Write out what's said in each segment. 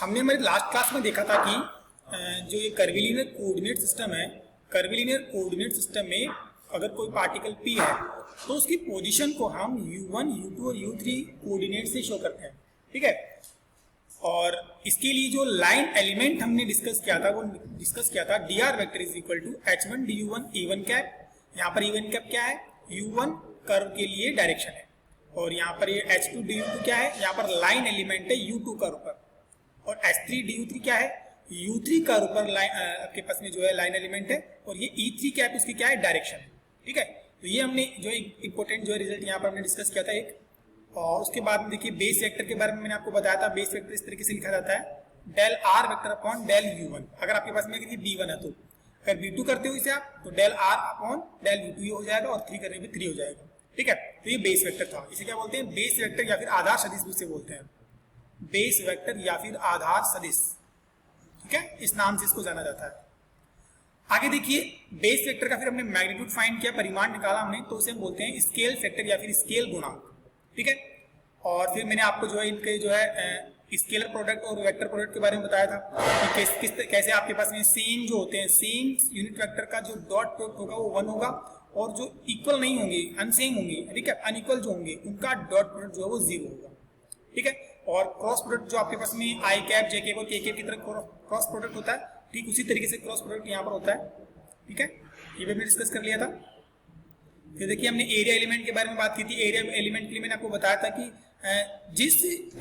हमने हमारे last class में देखा था कि जो ये कर्विलिनियर कोऑर्डिनेट सिस्टम है, कर्विलिनियर कोऑर्डिनेट सिस्टम में अगर कोई पार्टिकल P है तो उसकी पोजीशन को हम u1, u2 और u3 कोऑर्डिनेट से शो करते हैं, ठीक है। और इसके लिए जो लाइन एलिमेंट हमने डिस्कस किया था वो डिस्कस किया था dr vector is equal to h1 du1 e1 cap. यहाँ पर e1 कैप क्या है, u1 कर्व के लिए डायरेक्शन है, और यहाँ पर ये h2 du2 क्या है, यहाँ पर लाइन एलिमेंट है u2 कर्व पर, और h3 du3 क्या है, u3 कर्व पर आपके पास में जो है लाइन एलिमेंट है, और ये e3 कैप उसकी क्या है, डायरेक्शन है, ठीक है। तो ये हमने जो इंपॉर्टेंट जो रिजल्ट यहाँ पर हमने डिस्कस किया था एक। और उसके बाद में देखिए बेस वेक्टर के बारे में मैंने आपको बताया था। बेस वेक्टर इस तरीके से लिखा जाता है del r vector upon del u1। अगर आपके पास में अगर ये b1 है तो अगर b2 करते हो इसे आप तो del are upon del u2 हो जाएगा, और 3 करने पे 3 हो जाएगा, ठीक है। तो ये बेस वेक्टर था। इसे क्या बोलते हैं, बेस वेक्टर या फिर आधार सदिश भी इसे बोलते हैं, बेस वेक्टर या फिर आधार सदिश, ठीक है, इस नाम से इसको जाना जाता है। आगे देखिए बेस वेक्टर का फिर हमने मैग्नीट्यूड फाइंड किया, परिमाण निकाला हमने, तो उसे हम बोलते हैं स्केल फैक्टर या फिर स्केल गुणांक, ठीक है। और फिर मैंने आपको जो है इनके जो है स्केलर प्रोडक्ट और वेक्टर प्रोडक्ट के बारे में बताया था कि कैसे आपके पास में सेम जो होते हैं, सेम यूनिट वेक्टर का जो डॉट प्रोडक्ट होगा वो 1 होगा, और जो इक्वल नहीं होंगे, अनसेम होंगे, ठीक है, अनइक्वल जो होंगे उनका डॉट प्रोडक्ट जो है वो 0 होगा, ठीक है। और क्रॉस प्रोडक्ट जो आपके पास में आई कैप, जे कैप और के कैप की तरह क्रॉस प्रोडक्ट होता है, ठीक उसी तरीके से क्रॉस प्रोडक्ट यहाँ पर होता है, ठीक है। ये भी हमने डिस्कस कर लिया था। फिर देखिए हमने एरिया एलिमेंट के बारे में बात की थी। एरिया एलिमेंट के लिए मैंने आपको बताया था कि जिस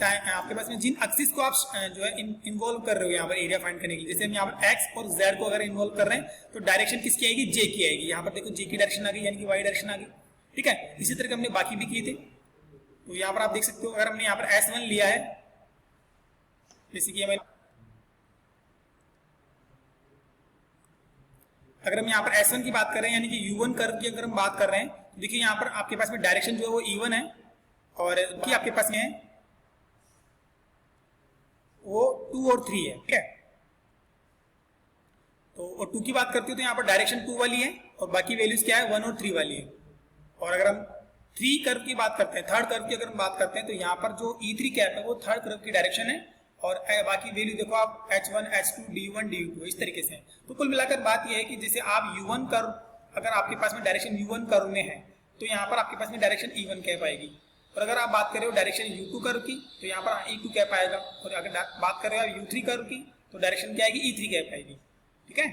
आपके पास में जिन एक्सिस को आप जो है इन्वॉल्व कर रहे हो यहाँ पर एरिया फाइंड करने के लिए, जैसे हम यहाँ पर एक्स और जेड को अगर इन्वॉल्व कर रहे हैं तो डायरेक्शन किसकी आएगी, जे की आएगी। यहाँ पर देखो जे की डायरेक्शन आ गई, यानी कि वाई डायरेक्शन आ गई, ठीक है। इसी तरह हमने बाकी भी किए थे। तो यहाँ पर आप देख सकते हो, अगर हमने यहाँ पर S1 लिया है, जैसे कि हमें अगर हम यहाँ पर S1 की बात कर रहे हैं, यानी कि U1 कर्व की अगर हम बात कर रहे हैं, तो देखिए यहाँ पर आपके पास में डायरेक्शन जो है वो E1 है, और की आपके पास में है वो 2 और 3 है, ठीक है। तो और 2 की बात करते हो तो यहाँ पर डायरेक्शन 2 वाली है, और बाकी वैल्यूज क्या है, 1 और 3 वाली है। और अगर हम 3 कर्व की बात करते हैं, थर्ड कर्व की अगर हम बात करते हैं, तो यहाँ पर जो E3 कैप है वो थर्ड कर्व की डायरेक्शन है, और बाकी वैल्यू देखो आप H1, H2, D1, D2 इस तरीके से। तो कुल मिलाकर बात यह है कि जैसे आप U1 कर्व अगर आपके पास में डायरेक्शन U1 कर्व में है तो यहाँ पर आपके पास में डायरेक्शन E1 कैप आएगी, और अगर आप बात कर रहे हो डायरेक्शन U2 कर्व की तो यहाँ पर E2 कैप आएगा, और अगर बात कर रहे हो आप U3 कर्व की तो डायरेक्शन क्या आएगी, E3 कैप आएगी, ठीक है।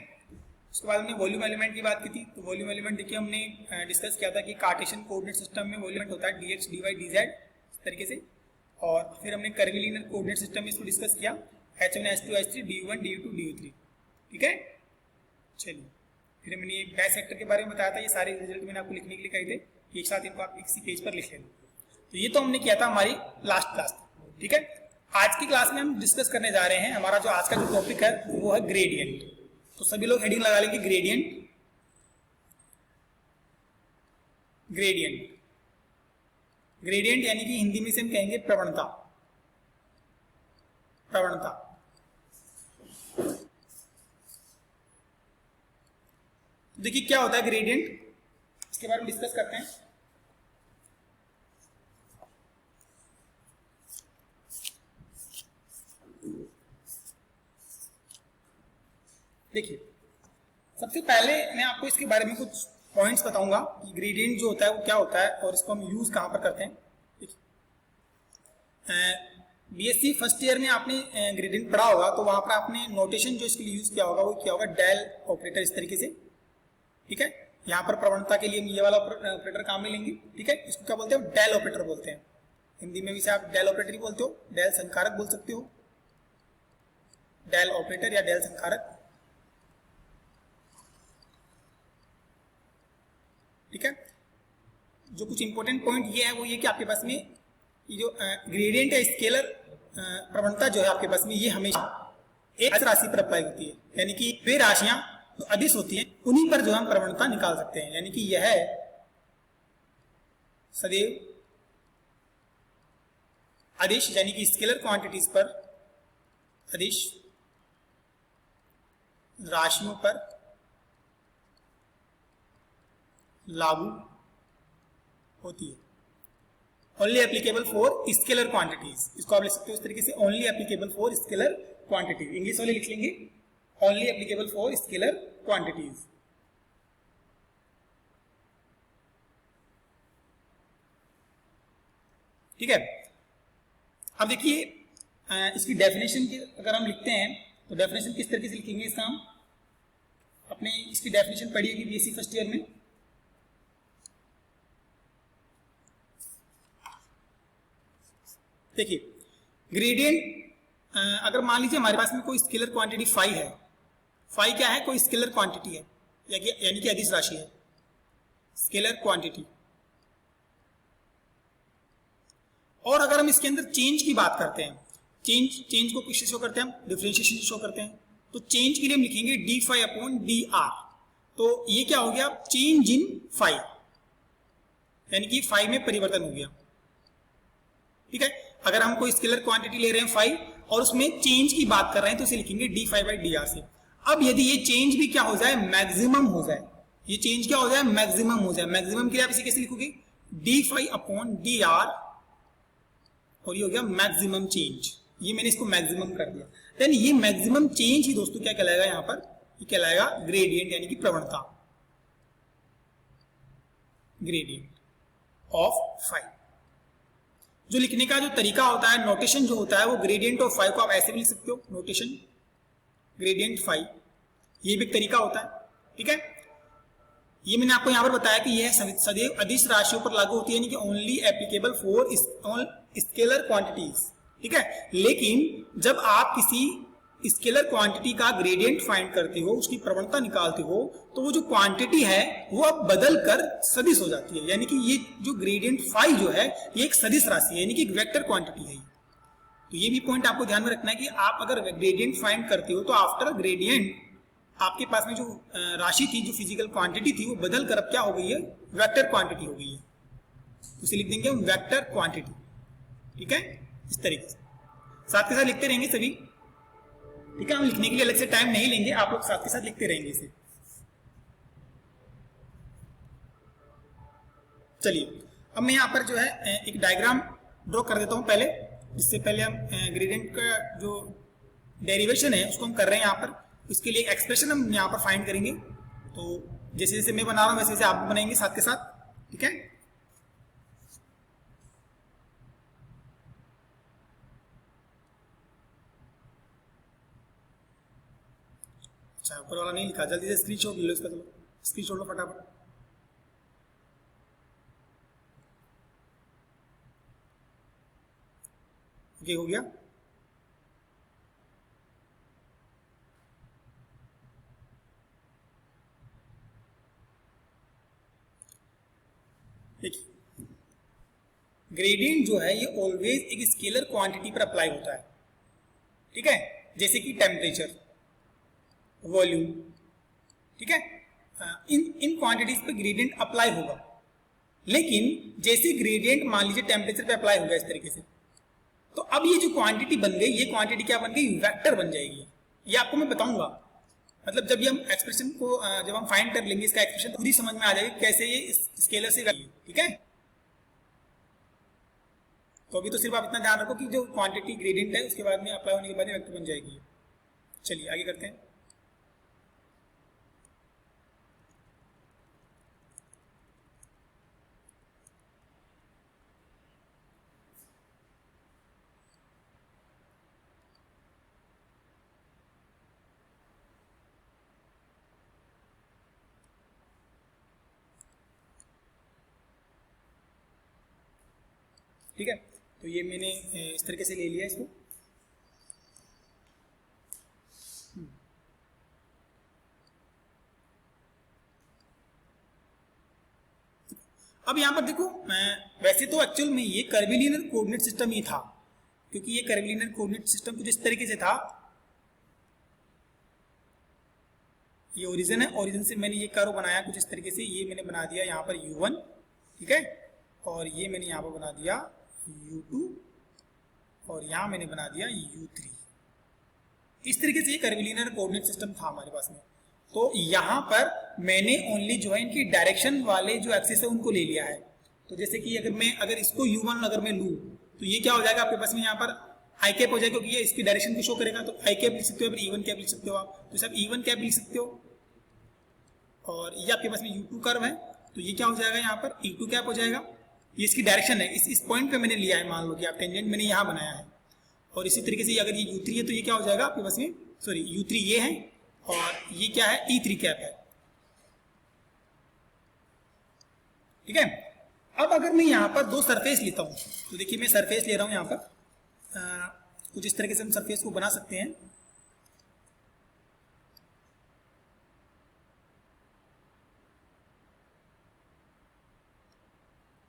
उसके बाद हमने वॉल्यूम एलिमेंट की बात की थी। तो वॉल्यूम एलिमेंट देखिए हमने डिस्कस किया था कि कार्टेशियन कोऑर्डिनेट सिस्टम में वॉल्यूम होता है dx, dy, dz इस तरीके से। और फिर हमने कर्विलिनियर कोऑर्डिनेट सिस्टम में इसको डिस्कस किया, H1, H2, H3, D1, D2, D3, ठीक है। चलिए फिर मैंने बेस वेक्टर के बारे में बताया था। ये सारे रिजल्ट मैंने आपको लिखने के लिए कहे थे, एक साथ इनको आप किसी पेज पर लिख लेना। तो ये तो हमने किया था हमारी लास्ट क्लास, ठीक है। आज की क्लास में हम डिस्कस करने जा रहे हैं, हमारा जो आज का जो टॉपिक है वो है ग्रेडियंट। तो सभी लोग हेडिंग लगा लेंगे ग्रेडियंट। ग्रेडियंट ग्रेडियंट यानी कि हिंदी में से हम कहेंगे प्रवणता। प्रवणता देखिए क्या होता है ग्रेडियंट, इसके बारे में डिस्कस करते हैं। देखिए सबसे पहले मैं आपको इसके बारे में कुछ पॉइंट्स बताऊंगा कि ग्रेडियंट जो होता है वो क्या होता है और इसको हम यूज कहां पर करते हैं। बीएससी फर्स्ट ईयर में आपने ग्रेडियंट पढ़ा होगा, तो वहां पर आपने नोटेशन जो इसके लिए यूज किया होगा वो क्या होगा, डेल ऑपरेटर इस तरीके से, ठीक है। यहाँ पर प्रवणता के लिए हम ये वाला ऑपरेटर काम में लेंगे, ठीक है। इसको क्या बोलते हैं, डेल ऑपरेटर बोलते हैं। हिंदी में भी से आप डेल ऑपरेटर ही बोलते हो, डेल संकारक बोल सकते हो, डेल ऑपरेटर या डेल संकारक, ठीक है। जो कुछ इंपॉर्टेंट पॉइंट ये है वो ये कि आपके पास में ये जो ग्रेडियंट है, स्केलर प्रवणता जो है आपके पास में, ये हमेशा एक राशि पर अप्लाई होती है, यानी कि वे राशियां जो अदिश होती हैं उन्हीं पर जो हम प्रवणता निकाल सकते हैं। यानी कि यह है सदैव अदिश, यानी कि स्केलर क्वांटिटीज पर अदिश राशियों पर लागू होती है। Only applicable for scalar quantities, इसको आप लिख सकते हो इस तरीके से, only applicable for scalar quantity, English वाले लिख लेंगे only applicable for scalar quantities. ठीक है, अब देखिए इसकी डेफिनेशन की अगर हम लिखते हैं तो डेफिनेशन किस तरीके से लिखेंगे इसका हम, अपने इसकी डेफिनेशन पढ़ी होगी बीएससी फर्स्ट ईयर में। देखिए ग्रेडियंट अगर मान लीजिए हमारे पास में कोई स्केलर क्वांटिटी फाई है, फाई क्या है, कोई स्केलर क्वांटिटी है यानी कि अदिश राशि है, स्केलर क्वांटिटी। और अगर हम इसके अंदर चेंज की बात करते हैं, चेंज को किससे शो करते हैं हम, डिफरेंशिएशन से शो करते हैं। तो चेंज के लिए हम लिखेंगे d phi upon d r. तो ये क्या हो गया, चेंज इन फाई, यानी कि फाई में परिवर्तन हो गया। ठीक है, अगर हम कोई स्केलर क्वांटिटी ले रहे हैं फाई और उसमें चेंज की बात कर रहे हैं तो इसे लिखेंगे d phi by d r से। अब यदि ये चेंज भी क्या हो जाए, मैक्सिमम हो जाए, ये चेंज क्या हो जाए, मैक्सिमम हो जाए। मैक्सिमम के लिए आप इसे कैसे लिखोगे, d phi upon d r, और ये हो गया मैक्सिमम चेंज। ये मैंने इसको मैक्सिमम कर दिया। देन ये मैक्सिमम चेंज ही दोस्तों क्या कहलाएगा, यहां पर ये कहलाएगा ग्रेडियंट, यानी कि प्रवणता, ग्रेडियंट ऑफ फाई। जो लिखने का जो तरीका होता है, नोटेशन जो होता है, वो ग्रेडियंट ऑफ फाई को आप ऐसे भी लिख सकते हो, नोटेशन ग्रेडियंट फाई, ये भी एक तरीका होता है। ठीक है, ये मैंने आपको यहां पर बताया कि यह सदैव अदिश राशियों पर लागू होती है, यानी कि only applicable for scalar quantities. ठीक है, लेकिन जब आप किसी स्केलर क्वांटिटी का ग्रेडियंट फाइंड करते हो, उसकी प्रवणता निकालते हो, तो वो जो क्वांटिटी है वो अब बदल कर सदिश हो जाती है। यानी कि ये जो ग्रेडियंट फाई जो है ये एक सदिश राशि है, यानी कि एक वेक्टर क्वांटिटी है। तो ये भी पॉइंट आपको ध्यान में रखना है कि आप अगर ग्रेडियंट फाइंड करते हो तो आफ्टर ग्रेडियंट आपके पास में जो राशि थी, जो फिजिकल क्वांटिटी थी, वो बदल कर अब क्या हो गई है, वेक्टर क्वांटिटी हो गई है। उसे लिख देंगे हम वेक्टर क्वांटिटी। ठीक है, इस तरीके से साथ के साथ लिखते रहेंगे सभी। ठीक है, हम लिखने के लिए अलग से टाइम नहीं लेंगे, आप लोग साथ के साथ लिखते रहेंगे इसे। चलिए अब मैं यहाँ पर जो है एक डायग्राम ड्रॉ कर देता हूँ पहले, इससे पहले हम ग्रेडियंट का जो डेरिवेशन है उसको हम कर रहे हैं यहाँ पर। इसके लिए एक्सप्रेशन हम यहाँ पर फाइंड करेंगे। तो जैसे जैसे मैं बना रहा हूँ वैसे वैसे आप बनाएंगे साथ के साथ। ठीक है, अच्छा ऊपर वाला नहीं लिखा, जल्दी से स्क्रीनशॉट ले लो इसका, चलो स्क्रीनशॉट लो फटाफट। ओके हो गया। देखिए ग्रेडियंट जो है ये ऑलवेज एक स्केलर क्वांटिटी पर अप्लाई होता है। ठीक है, जैसे कि टेम्परेचर, वॉल्यूम। ठीक है, इन क्वांटिटीज पे ग्रेडियंट अप्लाई होगा। लेकिन जैसे ग्रेडियंट मान लीजिए टेम्परेचर पे अप्लाई होगा इस तरीके से, तो अब ये जो क्वांटिटी बन गई, ये क्वांटिटी क्या बन गई, वेक्टर बन जाएगी। ये आपको मैं बताऊंगा, मतलब जब ये हम एक्सप्रेशन को जब हम फाइंड कर लेंगे, इसका एक्सप्रेशन पूरी समझ में आ जाएगी कैसे ये स्केलर से। ठीक है, तो अभी तो सिर्फ आप इतना ध्यान रखो कि जो क्वांटिटी ग्रेडियंट है उसके बाद में अप्लाई होने के बाद वेक्टर बन जाएगी। चलिए आगे करते हैं। ठीक है, तो ये मैंने इस तरीके से ले लिया इसको। अब यहां पर देखो, वैसे तो एक्चुअल में ये कर्विलिनियर कोऑर्डिनेट सिस्टम ही था, क्योंकि ये कर्विलिनियर कोऑर्डिनेट सिस्टम कुछ इस तरीके से था। ये ओरिजिन है, ओरिजिन से मैंने ये कर्व बनाया कुछ इस तरीके से। ये मैंने बना दिया यहाँ पर u1, ठीक है, और ये मैंने यहाँ पर बना दिया u2, और यहाँ मैंने बना दिया u3। इस तरीके से ये कर्विलिनियर कोऑर्डिनेट सिस्टम था हमारे पास में। तो यहाँ पर मैंने ओनली जो है इनकी डायरेक्शन वाले जो एक्सिस है उनको ले लिया है। तो जैसे कि अगर इसको u1 अगर मैं लूँ तो ये क्या हो जाएगा आपके पास में, यहाँ पर आई कैप हो जाएगा क्योंकि ये इसकी डायरेक्शन को शो करेगा, तो आई कैप लिख सकते हो, ई वन कैप लिख सकते हो आप, तो सब ई वन कैप लिख सकते हो। और ये आपके पास में U2 कर्व है, तो ये क्या हो जाएगा यहाँ पर E2 कैप हो जाएगा। ये इसकी डायरेक्शन है, इस पॉइंट पे मैंने लिया है, मान लो कि आप टेंजेंट मैंने यहाँ बनाया है। और इसी तरीके से अगर ये U3 है तो ये क्या हो जाएगा आपके पास में, सॉरी U3 ये है और ये क्या है E3 कैप है। ठीक है, अब अगर मैं यहाँ पर दो सरफेस लेता हूँ, तो देखिए मैं सरफेस ले रहा हूँ यहाँ पर, कुछ इस तरीके से हम सरफेस को बना सकते हैं।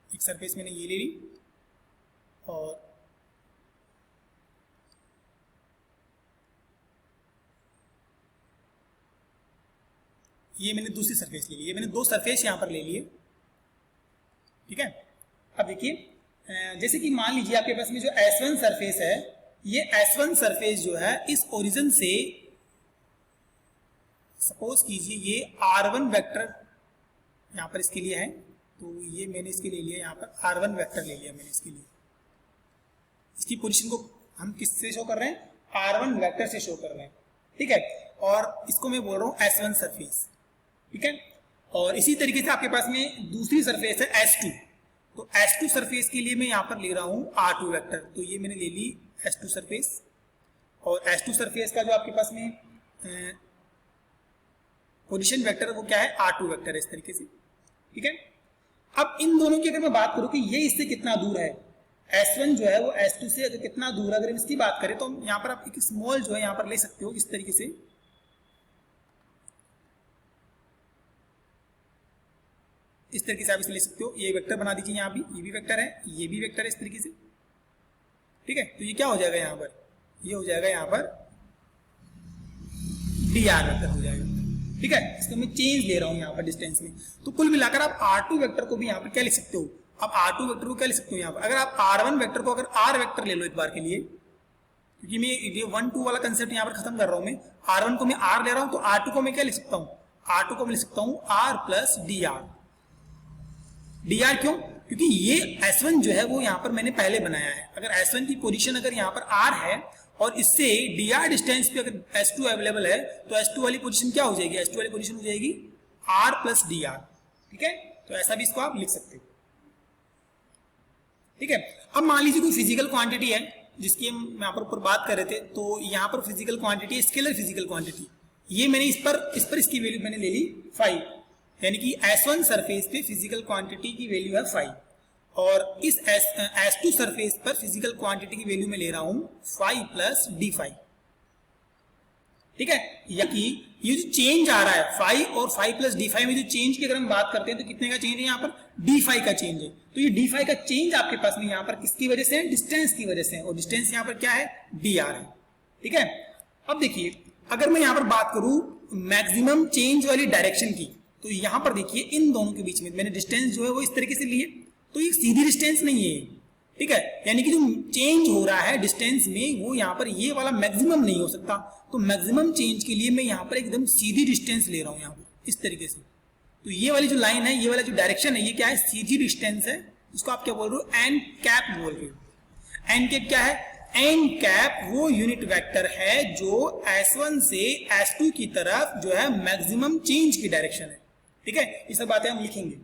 एक सरफेस मैंने ये ले ली और ये मैंने दूसरी सरफेस ले ली, ये मैंने दो सरफेस यहाँ पर ले लिए। ठीक है, अब देखिए जैसे कि मान लीजिए आपके पास में जो S1 सरफेस है, ये S1 सरफेस जो है इस ओरिजिन से सपोज कीजिए ये R1 वेक्टर यहाँ पर इसके लिए है, तो ये मैंने इसके ले लिया, यहाँ पर R1 वेक्टर ले लिया मैंने इसके लिए। इसकी पोजीशन को हम किससे शो कर रहे हैं, R1 वेक्टर से शो कर रहे हैं। ठीक है, और इसको मैं बोल रहा हूँ S1 सरफेस। ठीक है, और इसी तरीके से आपके पास में दूसरी सरफेस है S2, तो S2 सरफेस के लिए मैं यहाँ पर ले रहा हूँ R2 वेक्टर, तो ये मैंने ले ली S2 सरफेस। और S2 सरफेस का जो आपके पास में पोजीशन वेक्टर है वो क्या है, R2 वेक्टर है इस तरीके से। ठीक है, अब इन दोनों की अगर मैं बात करूं कि ये इससे कितना दूर है, S1 जो है वो S2 से अगर कितना दूर है, अगर हम इसकी बात करें तो हम यहाँ पर आप एक स्मॉल जो है यहाँ पर ले सकते हो इस तरीके से। इस तरीके से आप इसे ले सकते हो, ये वेक्टर बना दीजिए, यहाँ भी ये भी वेक्टर है, ये भी वेक्टर है इस तरीके से। ठीक है, तो ये क्या हो जाएगा यहाँ पर, ये हो जाएगा यहाँ पर dr वेक्टर हो जाएगा। ठीक है, इसको मैं चेंज ले रहा हूँ यहाँ पर डिस्टेंस में, तो कुल मिलाकर आप R2 वेक्टर को भी यहाँ पर क्या लिख सकते हो, आप R2 वेक्टर को क्या लिख सकते हो यहाँ पर, अगर आप R1 वेक्टर को अगर R वेक्टर ले लो एक बार के लिए, क्योंकि मैं ये 1-2 वाला कंसेप्ट यहाँ पर खत्म कर रहा हूँ, मैं R1 को मैं R ले रहा हूँ, तो R2 को मैं क्या लिख सकता हूँ, R2 को मैं लिख सकता हूँ R प्लस dr। dr क्यों, क्योंकि ये S1 जो है वो यहाँ पर मैंने पहले बनाया है, अगर S1 की पोजीशन अगर यहाँ पर R है और इससे dr डिस्टेंस पे अगर S2 अवेलेबल है, तो S2 वाली पोजीशन क्या हो जाएगी, S2 वाली पोजीशन हो जाएगी R प्लस dr। ठीक है, तो ऐसा भी इसको आप लिख सकते हो। ठीक है, अब मान लीजिए कोई फिजिकल क्वांटिटी है जिसकी हम यहाँ पर ऊपर बात कर रहे थे, तो यहाँ पर physical quantity scalar physical quantity, ये मैंने इस पर इसकी वैल्यू मैंने ले ली 5, यानी कि S1 सरफेस पे फिजिकल क्वांटिटी की वैल्यू है 5, और इस S2 सरफेस पर फिजिकल क्वांटिटी की वैल्यू में ले रहा हूं 5 प्लस d5। ठीक है, या कि ये जो चेंज आ रहा है 5 और 5 प्लस d5 में जो चेंज की अगर हम बात करते हैं तो कितने का चेंज है यहाँ पर, d5 का चेंज है। तो ये d5 का चेंज आपके पास में यहाँ पर किसकी वजह से है, डिस्टेंस की वजह से है, और डिस्टेंस यहाँ पर क्या है, dr है। ठीक है, अब देखिए अगर मैं यहाँ पर बात करूं मैक्सिमम चेंज वाली डायरेक्शन की, तो यहाँ पर देखिए इन दोनों के बीच में मैंने डिस्टेंस जो है वो इस तरीके से लिए, तो ये सीधी डिस्टेंस नहीं है। ठीक है, यानी कि जो चेंज हो रहा है डिस्टेंस में वो यहाँ पर ये वाला मैक्सिमम नहीं हो सकता, तो मैक्सिमम चेंज के लिए मैं यहाँ पर एकदम सीधी डिस्टेंस ले रहा हूँ यहाँ पर इस तरीके से। तो ये वाली जो लाइन है, ये वाला जो डायरेक्शन है, ये क्या है, सीधी डिस्टेंस है, इसको आप क्या बोल रहे हो, एन कैप बोल रहे हो। एन कैप क्या है, एन कैप वो यूनिट वेक्टर है जो S1 से S2 की तरफ जो है मैक्सिमम चेंज की डायरेक्शन है। ठीक है, ये सब बातें हम लिखेंगे।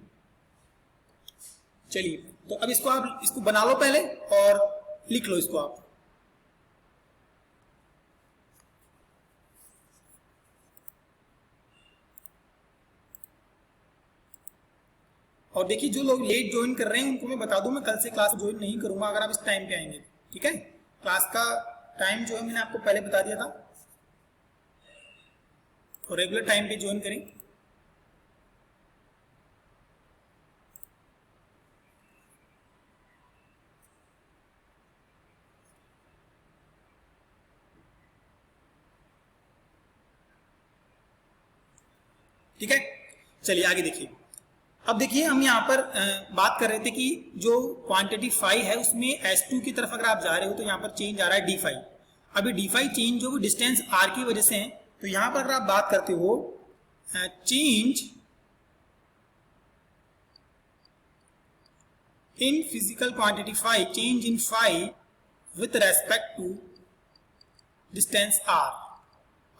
चलिए, तो अब इसको आप इसको बना लो पहले और लिख लो इसको आप। और देखिए जो लोग लेट ज्वाइन कर रहे हैं उनको मैं बता दूं, मैं कल से क्लास ज्वाइन नहीं करूंगा अगर आप इस टाइम पे आएंगे। ठीक है, क्लास का टाइम जो है मैंने आपको पहले बता दिया था, और रेगुलर टाइम पे ज्वाइन करें। ठीक है, चलिए आगे देखिए। अब देखिए हम यहाँ पर बात कर रहे थे कि जो क्वांटिटी 5 है उसमें S2 की तरफ अगर आप जा रहे हो तो यहाँ पर चेंज आ रहा है d5। अभी d5 चेंज जो डिस्टेंस r की वजह से है, तो यहाँ पर अगर आप बात करते हो change in physical quantity 5, change in 5 with respect to distance r.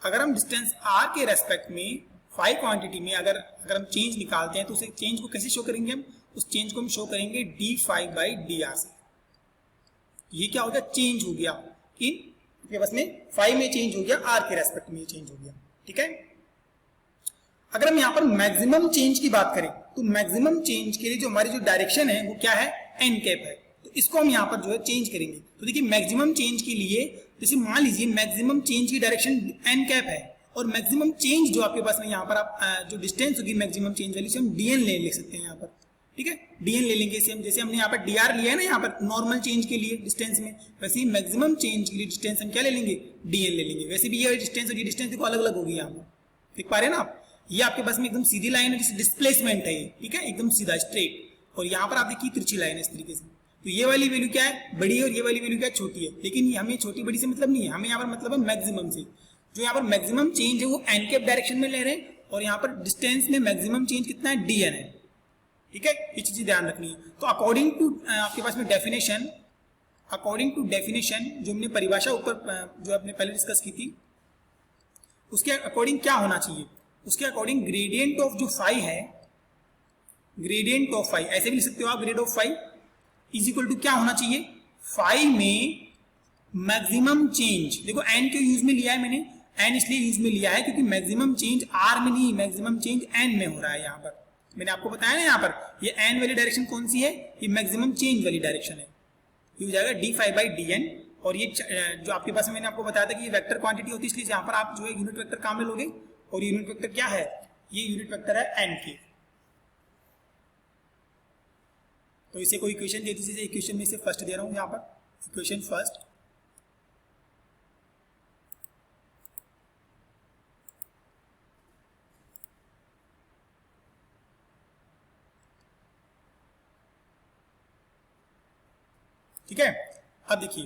अगर हम डिस्टेंस आर के रेस्पेक्ट में फाई क्वांटिटी में अगर हम चेंज निकालते हैं तो उसे चेंज को कैसे शो करेंगे? हम उस चेंज को हम शो करेंगे d phi by d r से। ये क्या हो गया? चेंज हो गया इन आपके पास में फाई में चेंज हो गया, आर के रेस्पेक्ट में चेंज हो गया। ठीक है, अगर हम यहाँ पर मैक्सिमम चेंज की बात करें तो मैक्सिमम चेंज के लिए जो हमारी जो डायरेक्शन है वो क्या है? एन कैप है। तो इसको हम यहाँ पर जो है चेंज करेंगे। तो देखिए मैक्सिमम चेंज के लिए जैसे मान लीजिए मैक्सिमम चेंज की डायरेक्शन एन कैप है और मैक्सिमम चेंज जो आपके पास में यहाँ पर आप जो डिस्टेंस होगी मैक्सिमम चेंज वाली से हम डीएन ले सकते हैं यहाँ पर। ठीक है, डीएन ले लेंगे इसे हम, जैसे हमने यहाँ पर डीआर लिया है ना यहाँ पर नॉर्मल चेंज के लिए डिस्टेंस में, वैसे ही मैक्सिमम चेंज के लिए डिस्टेंस हम क्या ले लेंगे? डीएन ले लेंगे। वैसे भी ये डिस्टेंस और ये डिस्टेंस देखो अलग अलग होगी यहाँ पर, देख पा रहे हैं ना आप? ये आपके पास में एकदम सीधी लाइन है, जैसे डिस्प्लेसमेंट है ये। ठीक है, एकदम सीधा स्ट्रेट, और यहाँ पर आप देखिए तिरछी लाइन है इस तरीके से। तो ये वाली वैल्यू क्या है? बड़ी है, और ये वाली वैल्यू क्या है? छोटी है। लेकिन हमें छोटी बड़ी से मतलब नहीं है, हमें यहाँ पर मतलब है मैक्सिमम से। जो यहाँ पर मैक्सिमम चेंज है वो एन कैप डायरेक्शन में ले रहे हैं, और यहाँ पर डिस्टेंस में मैक्सिमम चेंज कितना है? डीएन है। ठीक है, ये चीजें ध्यान रखनी है। तो अकॉर्डिंग टू आपके पास में डेफिनेशन, अकॉर्डिंग टू डेफिनेशन जो हमने परिभाषा ऊपर जो आपने पहले डिस्कस की थी, उसके अकॉर्डिंग क्या होना चाहिए? उसके अकॉर्डिंग ग्रेडियंट ऑफ जो फाई है, ग्रेडियंट ऑफ फाई ऐसे भी लिख सकते हो आप, grad of phi is equal to क्या होना चाहिए? फाई में मैक्सिमम चेंज, देखो एन के यूज में लिया है मैंने, एन इसलिए यूज में लिया है क्योंकि मैक्सिमम चेंज आर में नहीं, मैक्सिमम चेंज एन में हो रहा है। यहाँ पर मैंने आपको बताया ना, यहाँ पर ये एन वाली डायरेक्शन कौन सी है? ये मैक्सिमम चेंज वाली डायरेक्शन है। ये हो जाएगा d phi by d n. और ये जो आपके पास मैंने आपको बताया था कि ये वेक्टर क्वांटिटी होती है, इसलिए यहाँ पर आप जो है यूनिट वेक्टर काम में लोगे, और यूनिट वेक्टर क्या है? ये यूनिट वेक्टर है एन के। तो इसे कोई इक्वेशन दे दीजिए, इक्वेशन में से फर्स्ट दे रहा हूं यहाँ पर, इक्वेशन फर्स्ट। ठीक है, अब देखिए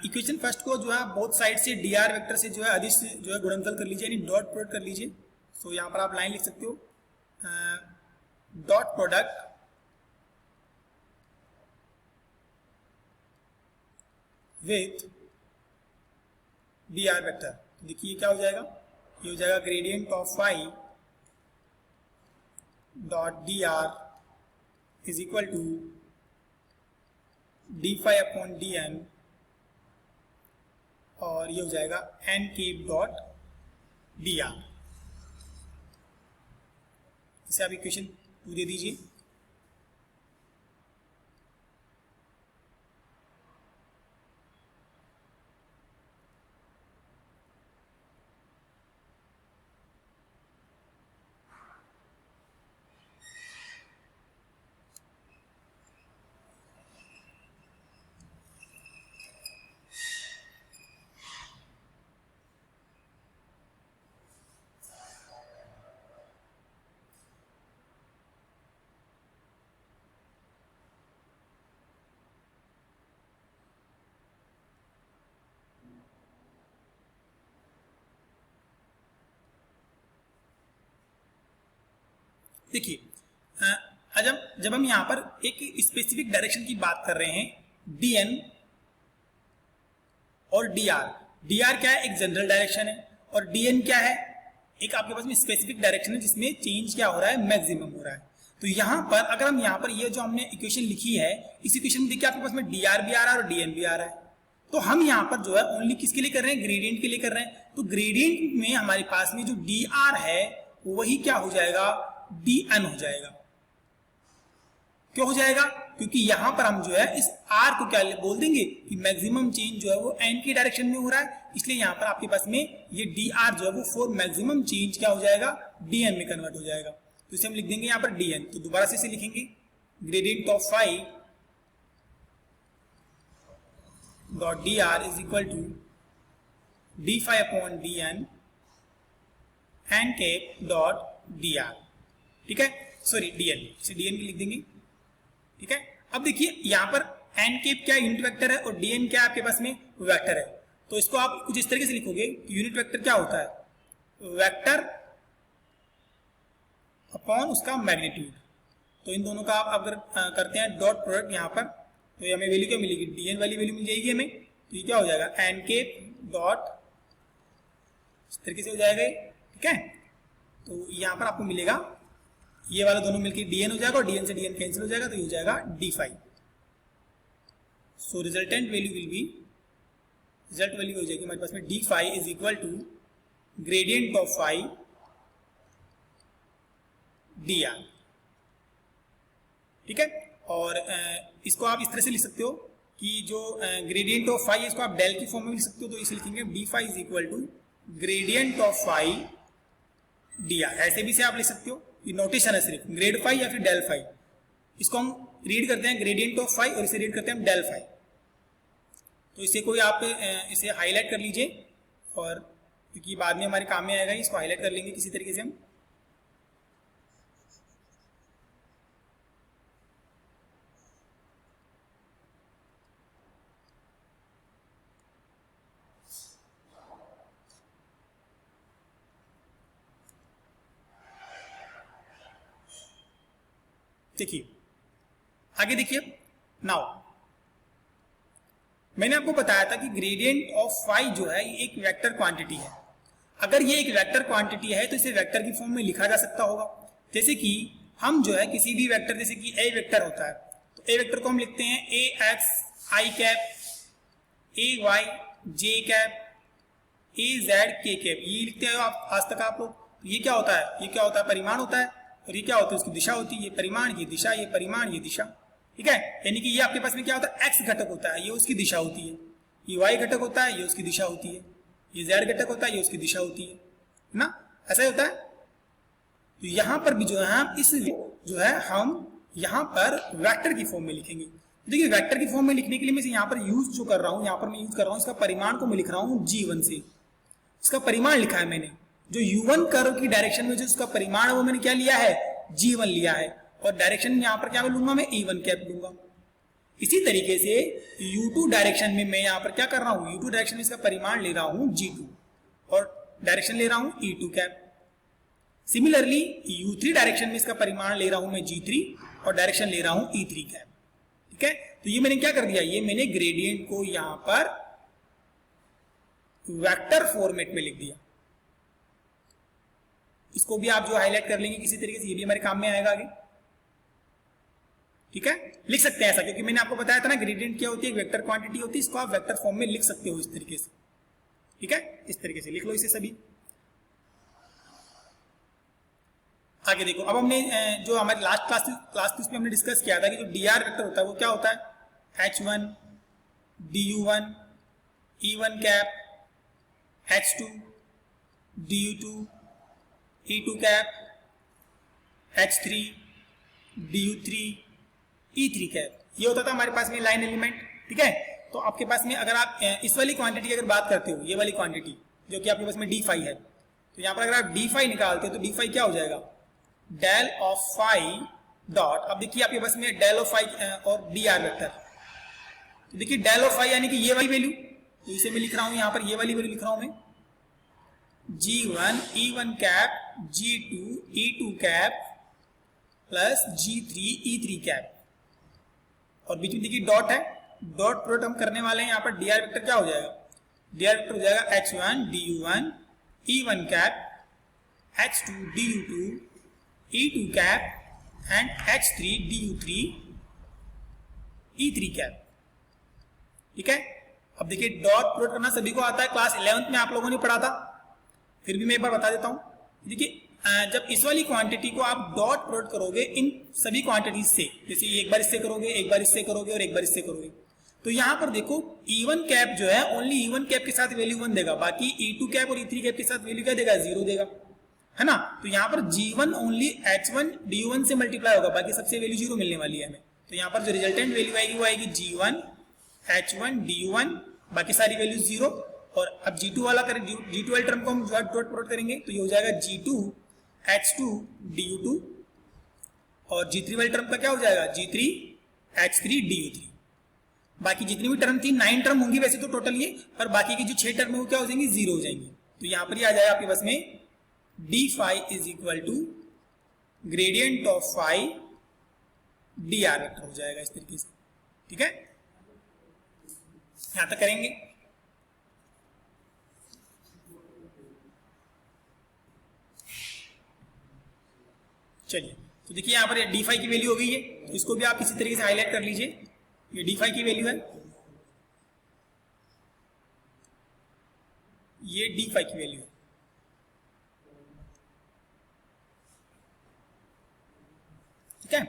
इक्वेशन फर्स्ट को जो है बोथ साइड से डी आर वेक्टर से जो है अधिस जो है गुणनफल कर लीजिए, यानी डॉट प्रोडक्ट कर लीजिए। सो यहाँ पर आप लाइन लिख सकते हो, dot product with d r vector. देखिए क्या हो जाएगा? ये हो जाएगा gradient of phi dot d r is equal to d phi upon d n, और ये हो जाएगा n cap dot d r. इसे आप इक्वेशन 2 दे दीजिए। देखिए जब हम यहाँ पर एक स्पेसिफिक डायरेक्शन की बात कर रहे हैं, डी एन और डी आर। डी आर क्या है? एक जनरल डायरेक्शन है, और डी एन क्या है? एक आपके पास में स्पेसिफिक डायरेक्शन है जिसमें चेंज क्या हो रहा है? मैक्सिमम हो रहा है। तो यहाँ पर अगर हम यहाँ पर ये जो हमने इक्वेशन लिखी है, इस इक्वेशन में देखिए आपके पास में डी आर भी आ रहा है और डी एन भी आ रहा है। तो हम यहाँ पर जो है ओनली किसके लिए कर रहे हैं? ग्रेडियंट के लिए कर रहे हैं। तो ग्रेडियंट में हमारे पास में जो डी आर है वही क्या हो जाएगा? डी एन हो जाएगा। क्यों हो जाएगा? क्योंकि यहां पर हम जो है इस आर को क्या बोल देंगे कि मैक्सिमम चेंज जो है वो एन की डायरेक्शन में हो रहा है, इसलिए यहां पर आपके पास में ये डी आर जो है वो फॉर मैक्सिमम चेंज क्या हो जाएगा? डी एन में कन्वर्ट हो जाएगा। तो इसे हम लिख देंगे यहां पर डी एन। तो दोबारा से इसे लिखेंगे, gradient of phi dot d r is equal to d phi upon d n n cap dot d r. ठीक है, सॉरी डी एन, इसे डी एन लिख देंगे। ठीक है, अब देखिए यहां पर एन कैप क्या यूनिट वेक्टर है और डी एन क्या आपके पास में वेक्टर है। तो इसको आप कुछ इस तरीके से लिखोगे कि यूनिट वेक्टर क्या होता है? वेक्टर अपॉन उसका मैग्नीट्यूड। तो इन दोनों का आप अगर करते हैं डॉट प्रोडक्ट यहाँ पर, तो ये हमें वैल्यू क्या मिलेगी, dn वाली वैल्यू मिल जाएगी हमें। तो ये क्या हो जाएगा n कैप डॉट, इस तरीके से हो जाएगा, ठीक है। तो यहाँ पर आपको मिलेगा ये वाला दोनों मिलकर dn हो जाएगा और dn से dn कैंसिल हो जाएगा, तो ये हो जाएगा d5। So resultant value will be, result value हो जाएगी हमारे पास में d5 is equal to gradient of phi dr, ठीक है। और इसको आप इस तरह से लिख सकते हो कि जो ग्रेडियंट ऑफ फाई है इसको आप डेल की फॉर्म में लिख सकते हो, तो इसे लिखेंगे d5 is equal to gradient of phi dr, ऐसे भी से आप लिख सकते हो। ये नोटेशन है सिर्फ ग्रेड फाई या फिर डेल फाई, इसको हम रीड करते हैं ग्रेडियंट ऑफ फाई और इसे रीड करते हैं डेल फाई। तो इसे कोई आप इसे हाईलाइट कर लीजिए, और क्योंकि बाद में हमारे काम में आएगा, इसको हाईलाइट कर लेंगे किसी तरीके से हम। देखिए आगे देखिए, नाउ मैंने आपको बताया था कि ग्रेडियंट ऑफ फाई जो है ये एक वेक्टर क्वांटिटी है। अगर ये एक वेक्टर क्वांटिटी है तो इसे वेक्टर की फॉर्म में लिखा जा सकता होगा। जैसे कि हम जो है किसी भी वेक्टर, जैसे कि ए वेक्टर होता है, तो ए वेक्टर को हम लिखते हैं ए एक्स आई कैप, ए वाई जे कैप, ए जेड के कैप, ये लिखते हैं आप आज तक आप लोग। तो ये क्या होता है, ये क्या होता है, परिमाण होता है, और ये क्या होता है, उसकी दिशा होती है। ये परिमाण, ये दिशा, ये परिमाण, ये दिशा, ठीक है। यानी कि ये आपके पास में क्या होता है, एक्स घटक होता है, ये उसकी दिशा होती है। ये वाई घटक होता है, ये उसकी दिशा होती है। ये जेड घटक होता है, ये उसकी दिशा होती है ना, ऐसा ही होता है। तो यहां पर भी जो है हम इस जो है हम यहां पर वेक्टर की फॉर्म में लिखेंगे। देखिए वेक्टर की फॉर्म में लिखने के लिए मैं यहाँ पर यूज जो कर रहा हूँ, यहाँ पर मैं यूज कर रहा हूँ इसका परिमाण को मैं लिख रहा हूँ g1 से। इसका परिमाण लिखा है मैंने, जो u1 कर्व की डायरेक्शन में जो उसका परिमाण है वो मैंने क्या लिया है, g1 लिया है, और डायरेक्शन यहाँ पर क्या लूंगा मैं, e1 कैप लूंगा। इसी तरीके से u2 डायरेक्शन में मैं यहाँ पर क्या कर रहा हूँ, u2 डायरेक्शन में इसका परिमाण ले रहा हूँ g2 और डायरेक्शन ले रहा हूँ e2 cap. Similarly u3 direction में इसका परिमाण ले रहा हूँ मैं g3 और डायरेक्शन ले रहा हूँ e3 कैप, ठीक है। तो ये मैंने क्या कर दिया, ये मैंने ग्रेडियंट को यहाँ पर वेक्टर फॉर्मेट में लिख दिया। इसको भी आप जो हाईलाइट कर लेंगे किसी तरीके से, ये भी हमारे काम में आएगा आगे, ठीक है। लिख सकते हैं ऐसा, क्योंकि मैंने आपको बताया था ना ग्रेडियंट क्या होती है, वेक्टर क्वांटिटी होती है, इसको आप वेक्टर फॉर्म में लिख सकते हो इस तरीके से, ठीक है। इस तरीके से लिख लो इसे सभी। आगे देखो, अब हमने जो हमारे लास्ट में हमने डिस्कस किया था कि जो डी आर वेक्टर होता है वो क्या होता है, H1 DU1 E1 cap, H2 DU2 E2 cap, H3 DU3 E3 cap. ये होता था हमारे पास में लाइन एलिमेंट, ठीक है। तो आपके पास में अगर आप इस वाली क्वांटिटी की अगर बात करते हो, ये वाली क्वांटिटी जो कि आपके पास में D5 है, तो यहाँ पर अगर आप D5 निकालते हो तो D5 क्या हो जाएगा, डेल ऑफ फाई डॉट। अब देखिए आपके पास में डेल ऑफ फाई और डी आर वेक्टर, तो देखिए डेल ऑफ फाई यानी कि ये वाली वैल्यू, तो इसे मैं लिख रहा हूं यहाँ पर, ये वाली वैल्यू लिख रहा हूं मैं, G1 E1 cap, G2 E2 cap plus G3 E3 cap, और बीच में देखिए डॉट है, डॉट प्रोडक्ट हम करने वाले हैं। यहाँ पर डी आर वेक्टर क्या हो जाएगा, डी आर वेक्टर हो जाएगा H1 DU1 E1 cap, H2 DU2 E2 cap and H3 DU3 E3 cap, ठीक है। अब देखिए डॉट प्रोडक्ट करना सभी को आता है, क्लास 11th में आप लोगों ने पढ़ा था, फिर भी मैं एक बार बता देता हूं। देखिए जब इस वाली क्वांटिटी को आप डॉट प्रोडक्ट करोगे इन सभी क्वांटिटीज से, जैसे एक बार इससे करोगे, एक बार इससे करोगे और एक बार इससे करोगे, तो यहां पर देखो E1 कैप जो है ओनली E1 कैप के साथ वैल्यू 1 देगा, बाकी E2 कैप और E3 कैप के साथ वैल्यू क्या देगा, 0 देगा, है ना। तो यहाँ पर G1 ओनली H1 DU1 से मल्टीप्लाई होगा, बाकी सबसे वैल्यू 0 मिलने वाली है हमें। तो यहाँ पर जो रिजल्टेंट वैल्यू आएगी वो आएगी G1 H1 DU1, बाकी सारी वैल्यू 0। और अब G2 वाला करें, G2 वाले टर्म को हम डॉट प्रोडक्ट करेंगे तो ये हो जाएगा G2 H2 DU2, और G3 वाले टर्म का क्या हो जाएगा, G3 H3 DU3। बाकी जितनी भी टर्म थी 9 टर्म होंगी वैसे तो टोटल ये, पर बाकी की जो 6 टर्म है वो क्या हो जाएंगी, 0 हो जाएंगी। तो यहाँ पर ही आ जाएगा आपके पास में D5 is equal to gradient of phi d r vector हो जाएगा इस तरीके से, ठीक है। यहां तक करेंगे। चलिए, तो देखिए यहाँ पर डी फाई की वैल्यू हो गई है, तो इसको भी आप इसी तरीके से हाईलाइट कर लीजिए। ये डी फाई की वैल्यू है, ये डी फाई की वैल्यू है। ठीक है,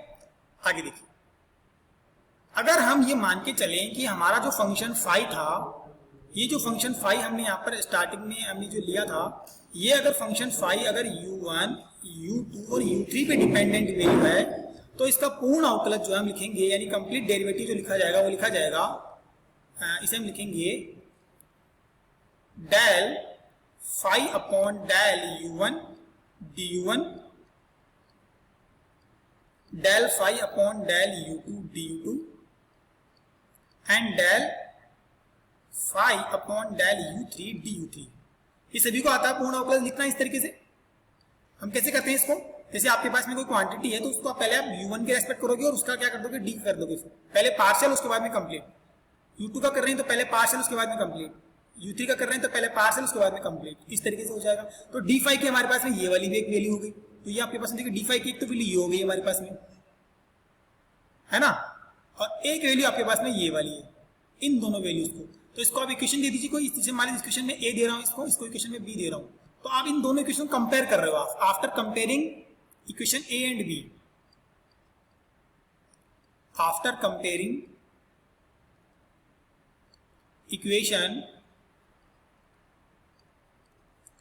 आगे देखिए, अगर हम ये मान के चलें कि हमारा जो फंक्शन फाई था, ये जो फंक्शन फाई हमने यहाँ पर स्टार्टिंग में हमने जो लिया था, ये अगर फंक्शन फाई अगर u1, u2 और u3 पे डिपेंडेंट वैल्यू है, तो इसका पूर्ण अवकलज जो हम लिखेंगे, यानी कंप्लीट डेरिवेटिव जो लिखा जाएगा वो लिखा जाएगा, इसे हम लिखेंगे del phi upon del u1 du1 del phi upon del u2 du2 and del phi upon del u3 du3। ये सभी को आता है पूर्ण अवकलज लिखना इस तरीके से। हम कैसे करते हैं इसको, जैसे आपके पास में कोई क्वांटिटी है तो उसको आप पहले आप u1 के रेस्पेक्ट करोगे और उसका क्या कर दोगे, d कर दोगे। पहले पार्शियल उसके बाद में कंप्लीट। u2 का कर रहे हैं तो पहले पार्शियल उसके बाद में कंप्लीट, u3 का कर रहे हैं तो पहले पार्शियल उसके बाद में कंप्लीट, इस तरीके से हो जाएगा। तो d5 की हमारे पास में ये वाली भी एक वैल्यू हो गई, तो ये आपके पास में देखिए d5 की एक तो वैल्यू ये हो गई हमारे पास में, है ना, और एक वैल्यू आपके पास में ये वाली है, इन दोनों वैल्यूज को। तो इसको आप इक्वेशन दे दीजिए कोई, इस मान लीजिए इक्वेशन में a दे रहा हूं, इसको इक्वेशन में b दे रहा हूं, तो आप इन दोनों इक्वेशन कंपेयर कर रहे हो। आप after comparing equation a and b, after comparing equation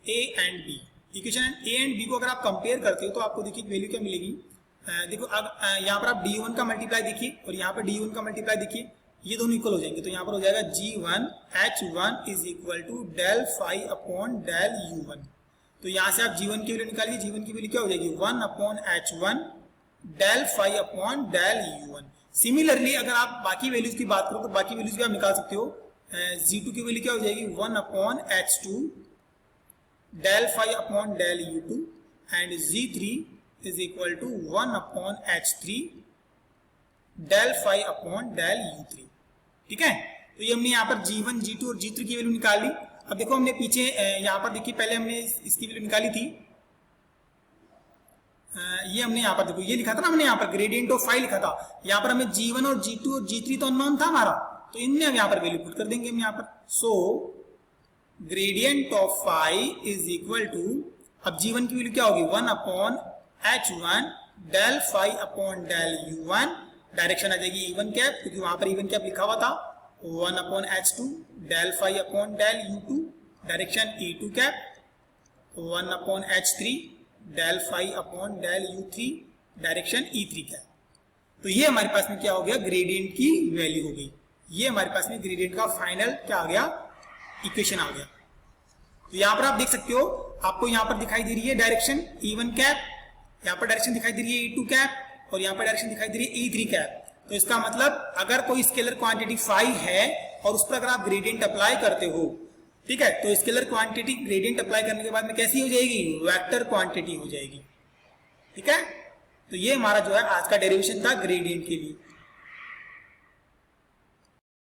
a and b, equation a and b को अगर आप कंपेयर करते हो तो आपको देखिए वैल्यू क्या मिलेगी। देखो अब यहाँ पर आप d1 का मल्टीप्लाई देखिए और यहाँ पर d1 का मल्टीप्लाई देखिए, ये दोनों इक्वल हो जाएंगे। तो यहाँ पर हो जाएगा g1 h1 is equal to del phi upon del u1। तो यहाँ से आप g1 की वैल्यू निकालिए, g1 की वैल्यू क्या हो जाएगी 1 upon h1 del phi upon del u1। Similarly अगर आप बाकी वैल्यूज की बात करो तो बाकी वैल्यूज भी आप निकाल सकते हो। g2 की वैल्यू क्या हो जाएगी 1 upon h2 del phi upon del u2 and g3 is equal to 1 upon h3 del phi upon del u3। ठीक है, तो ये हमने यहाँ पर g1, g2 और g3 की वैल्यू निकाल ली। अब देखो हमने पीछे यहाँ पर देखिए पहले हमने इसकी वैल्यू निकाली थी, ये हमने यहाँ पर देखो ये लिखा था ना, हमने यहाँ पर ग्रेडियंट ऑफ फाई लिखा था। यहाँ पर हमें g1 और g2 और g3 तो अननोन था हमारा, तो इनमें हम यहाँ पर वैल्यू पुट कर देंगे हम यहाँ पर। So gradient of phi is equal to, अब g1 की वैल्यू क्या होगी 1 upon h1 del phi upon del u1, direction आ जाएगी इवन कैप क्योंकि वहां पर इवन कैप लिखा हुआ था, 1 upon h2 del phi upon del u2, direction e2 cap, 1 upon h3 del phi upon del u3, direction e3 cap. तो ये हमारे पास में क्या हो गया, ग्रेडियंट की वैल्यू हो गई। ये हमारे पास में ग्रेडियंट का फाइनल क्या आ गया, इक्वेशन आ गया। तो यहाँ पर आप देख सकते हो, आपको यहाँ पर दिखाई दे रही है डायरेक्शन e1 कैप, यहाँ पर डायरेक्शन दिखाई दे रही है e2 कैप और यहाँ पर डायरेक्शन दिखाई दे रही है e3 कैप। तो इसका मतलब अगर कोई स्केलर क्वांटिटी फाई है और उस पर अगर आप ग्रेडियंट अप्लाई करते हो, ठीक है, तो स्केलर क्वांटिटी ग्रेडियंट अप्लाई करने के बाद में कैसी हो जाएगी, वेक्टर क्वांटिटी हो जाएगी। ठीक है, तो ये हमारा जो है आज का डेरिवेशन था ग्रेडियंट के लिए।